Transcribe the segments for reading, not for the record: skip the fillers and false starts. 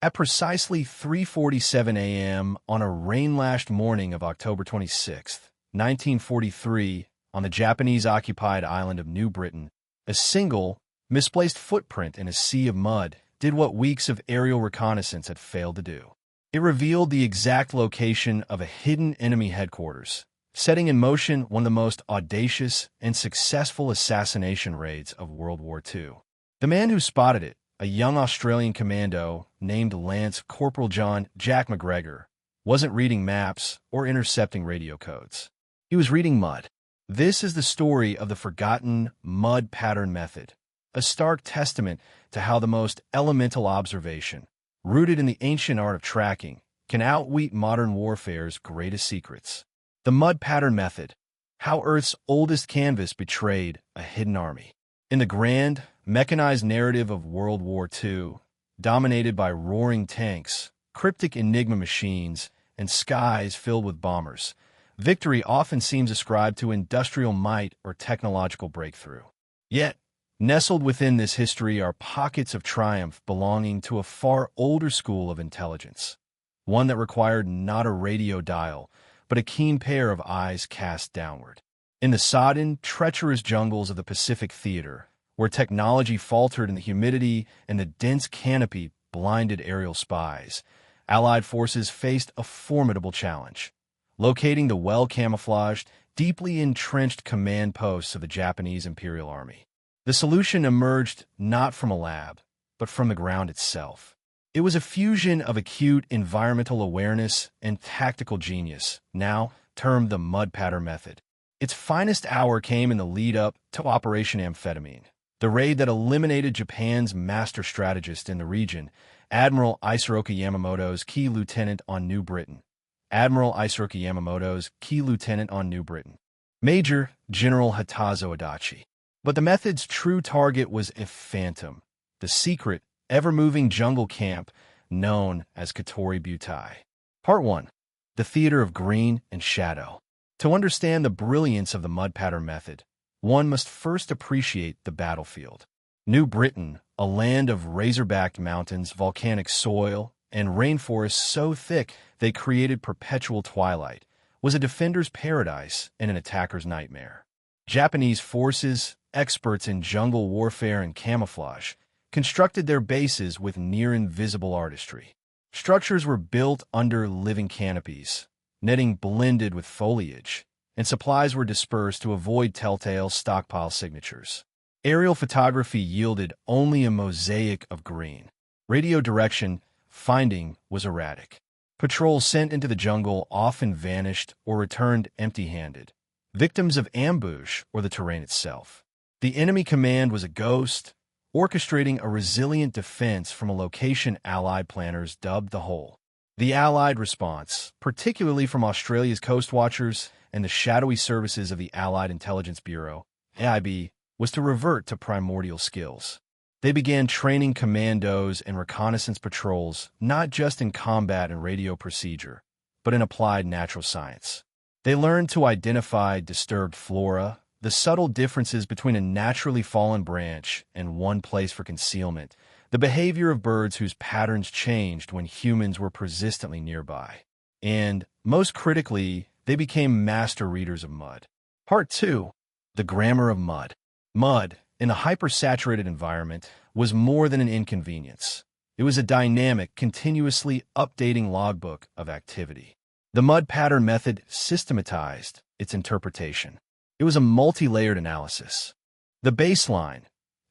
At precisely 3:47 a.m. on a rain-lashed morning of October 26, 1943, on the Japanese-occupied island of New Britain, a single, misplaced footprint in a sea of mud did what weeks of aerial reconnaissance had failed to do. It revealed the exact location of a hidden enemy headquarters, setting in motion one of the most audacious and successful assassination raids of World War II. The man who spotted it, a young Australian commando named Lance Corporal John Jack McGregor, wasn't reading maps or intercepting radio codes. He was reading mud. This is the story of the forgotten mud pattern method, a stark testament to how the most elemental observation, rooted in the ancient art of tracking, can outwit modern warfare's greatest secrets. The mud pattern method, how Earth's oldest canvas betrayed a hidden army. In the grand, mechanized narrative of World War II, dominated by roaring tanks, cryptic Enigma machines, and skies filled with bombers, victory often seems ascribed to industrial might or technological breakthrough. Yet, nestled within this history are pockets of triumph belonging to a far older school of intelligence, one that required not a radio dial, but a keen pair of eyes cast downward. In the sodden, treacherous jungles of the Pacific Theater, where technology faltered in the humidity and the dense canopy blinded aerial spies, Allied forces faced a formidable challenge: locating the well-camouflaged, deeply entrenched command posts of the Japanese Imperial Army. The solution emerged not from a lab, but from the ground itself. It was a fusion of acute environmental awareness and tactical genius, now termed the mud pattern method. Its finest hour came in the lead-up to Operation Amphetamine, the raid that eliminated Japan's master strategist in the region, Admiral Isoroku Yamamoto's key lieutenant on New Britain. Major General Hatazo Adachi. But the method's true target was a phantom, the secret, ever-moving jungle camp known as KATORI Butai. Part 1. The Theater of Green and Shadow. To understand the brilliance of the mud pattern method, one must first appreciate the battlefield. New Britain, a land of razor-backed mountains, volcanic soil, and rainforests so thick they created perpetual twilight, was a defender's paradise and an attacker's nightmare. Japanese forces, experts in jungle warfare and camouflage, constructed their bases with near-invisible artistry. Structures were built under living canopies, netting blended with foliage, and supplies were dispersed to avoid telltale stockpile signatures. Aerial photography yielded only a mosaic of green. Radio direction finding was erratic. Patrols sent into the jungle often vanished or returned empty-handed, victims of ambush or the terrain itself. The enemy command was a ghost, orchestrating a resilient defense from a location Allied planners dubbed the Hole. The Allied response, particularly from Australia's Coastwatchers and the shadowy services of the Allied Intelligence Bureau, AIB, was to revert to primordial skills. They began training commandos and reconnaissance patrols not just in combat and radio procedure, but in applied natural science. They learned to identify disturbed flora, the subtle differences between a naturally fallen branch and one place for concealment, the behavior of birds whose patterns changed when humans were persistently nearby. And, most critically, they became master readers of mud. Part 2. The Grammar of Mud. Mud, in a hypersaturated environment, was more than an inconvenience. It was a dynamic, continuously updating logbook of activity. The mud pattern method systematized its interpretation. It was a multi-layered analysis. The baseline.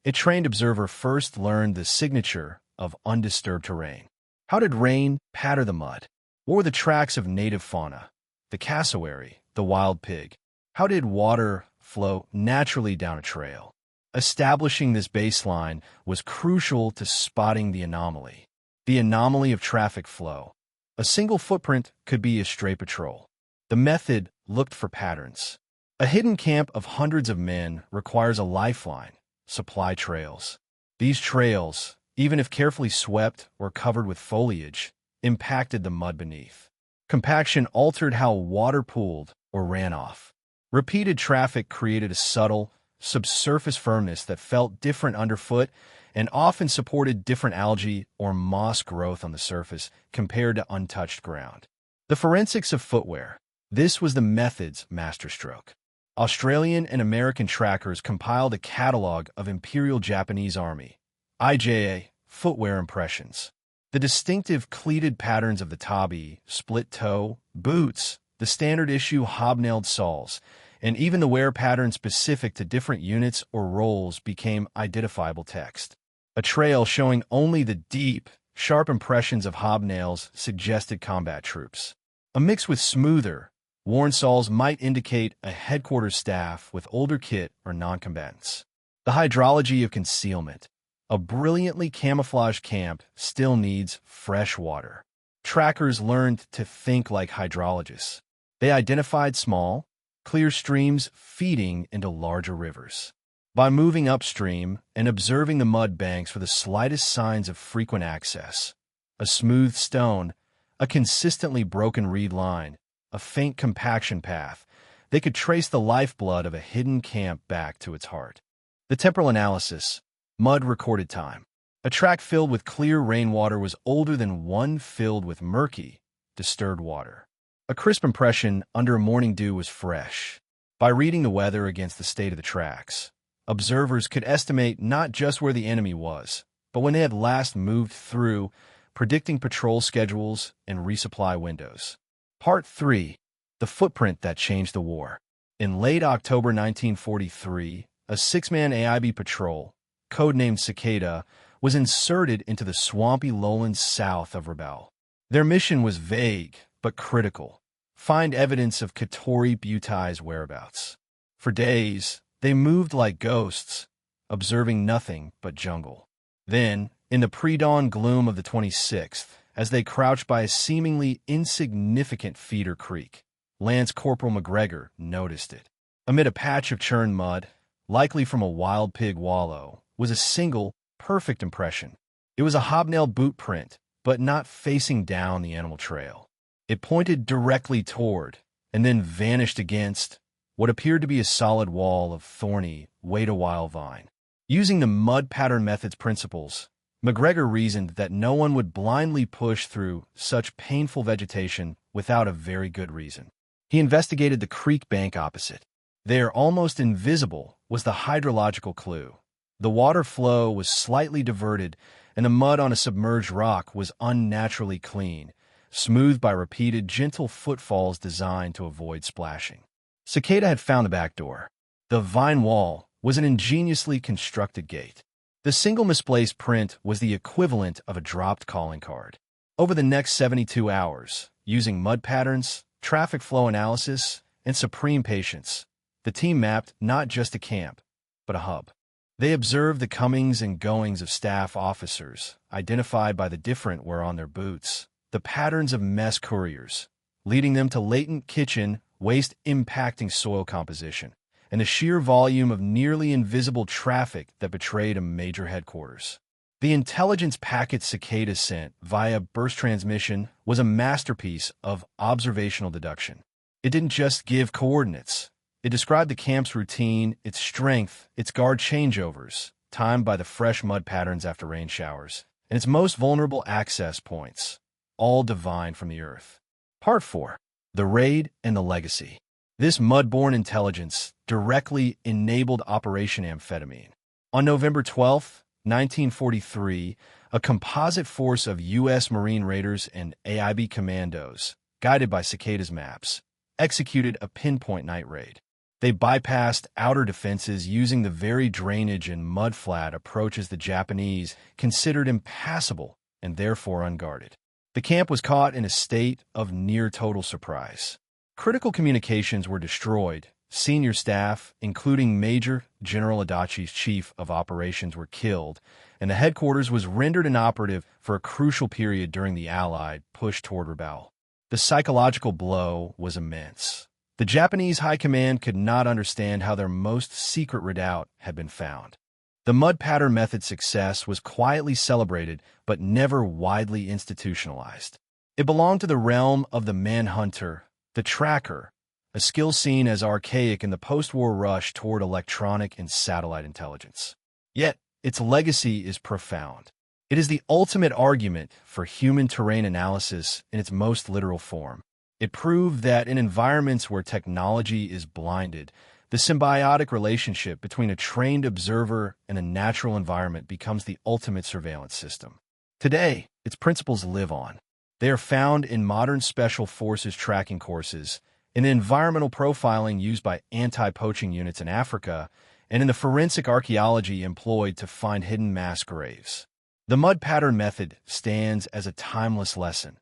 A trained observer first learned the signature of undisturbed terrain. How did rain patter the mud? What were the tracks of native fauna? The cassowary, the wild pig. How did water flow naturally down a trail? Establishing this baseline was crucial to spotting the anomaly of traffic flow. A single footprint could be a stray patrol. The method looked for patterns. A hidden camp of hundreds of men requires a lifeline: supply trails. These trails, even if carefully swept or covered with foliage, impacted the mud beneath. Compaction altered how water pooled or ran off. Repeated traffic created a subtle, subsurface firmness that felt different underfoot and often supported different algae or moss growth on the surface compared to untouched ground. The forensics of footwear. This was the method's masterstroke. Australian and American trackers compiled a catalog of Imperial Japanese Army (IJA) footwear impressions. The distinctive cleated patterns of the tabi, split-toe, boots, the standard-issue hobnailed soles, and even the wear pattern specific to different units or roles became identifiable text. A trail showing only the deep, sharp impressions of hobnails suggested combat troops. A mix with smoother, worn soles might indicate a headquarters staff with older kit or non-combatants. The hydrology of concealment. A brilliantly camouflaged camp still needs fresh water. Trackers learned to think like hydrologists. They identified small, clear streams feeding into larger rivers. By moving upstream and observing the mud banks for the slightest signs of frequent access, a smooth stone, a consistently broken reed line, a faint compaction path, they could trace the lifeblood of a hidden camp back to its heart. The temporal analysis. Mud recorded time. A track filled with clear rainwater was older than one filled with murky, disturbed water. A crisp impression under a morning dew was fresh. By reading the weather against the state of the tracks, observers could estimate not just where the enemy was, but when they had last moved through, predicting patrol schedules and resupply windows. Part 3. The footprint that changed the war. In late October 1943, a six-man AIB patrol, codenamed Cicada, was inserted into the swampy lowlands south of Rebel. Their mission was vague, but critical. Find evidence of KATORI Butai's whereabouts. For days, they moved like ghosts, observing nothing but jungle. Then, in the pre-dawn gloom of the 26th, as they crouched by a seemingly insignificant feeder creek, Lance Corporal McGregor noticed it. Amid a patch of churned mud, likely from a wild pig wallow, was a single, perfect impression. It was a hobnail boot print, but not facing down the animal trail. It pointed directly toward, and then vanished against, what appeared to be a solid wall of thorny, wait-a-while vine. Using the mud pattern method's principles, McGregor reasoned that no one would blindly push through such painful vegetation without a very good reason. He investigated the creek bank opposite. There, almost invisible, was the hydrological clue. The water flow was slightly diverted, and the mud on a submerged rock was unnaturally clean, smoothed by repeated gentle footfalls designed to avoid splashing. Cicada had found the back door. The vine wall was an ingeniously constructed gate. The single misplaced print was the equivalent of a dropped calling card. Over the next 72 hours, using mud patterns, traffic flow analysis, and supreme patience, the team mapped not just a camp, but a hub. They observed the comings and goings of staff officers, identified by the different wear on their boots, the patterns of mess couriers, leading them to latent kitchen waste impacting soil composition, and the sheer volume of nearly invisible traffic that betrayed a major headquarters. The intelligence packet Cicada sent via burst transmission was a masterpiece of observational deduction. It didn't just give coordinates. It described the camp's routine, its strength, its guard changeovers, timed by the fresh mud patterns after rain showers, and its most vulnerable access points, all divined from the earth. Part 4. The Raid and the Legacy. This mud-borne intelligence directly enabled Operation Amphetamine. On November 12, 1943, a composite force of U.S. Marine Raiders and AIB commandos, guided by Cicada's maps, executed a pinpoint night raid. They bypassed outer defenses using the very drainage and mudflat approaches the Japanese considered impassable and therefore unguarded. The camp was caught in a state of near-total surprise. Critical communications were destroyed, senior staff, including Major General Adachi's chief of operations, were killed, and the headquarters was rendered inoperative for a crucial period during the Allied push toward Rebel. The psychological blow was immense. The Japanese high command could not understand how their most secret redoubt had been found. The mud pattern method's success was quietly celebrated but never widely institutionalized. It belonged to the realm of the manhunter, the tracker, a skill seen as archaic in the post-war rush toward electronic and satellite intelligence. Yet, its legacy is profound. It is the ultimate argument for human terrain analysis in its most literal form. It proved that in environments where technology is blinded, the symbiotic relationship between a trained observer and a natural environment becomes the ultimate surveillance system. Today, its principles live on. They are found in modern special forces tracking courses, in environmental profiling used by anti-poaching units in Africa, and in the forensic archaeology employed to find hidden mass graves. The mud pattern method stands as a timeless lesson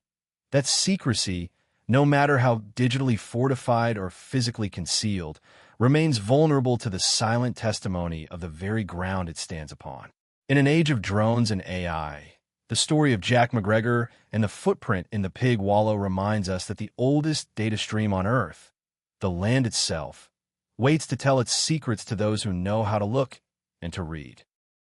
that secrecy, no matter how digitally fortified or physically concealed, remains vulnerable to the silent testimony of the very ground it stands upon. In an age of drones and AI, the story of Jack McGregor and the footprint in the pig wallow reminds us that the oldest data stream on Earth, the land itself, waits to tell its secrets to those who know how to look and to read.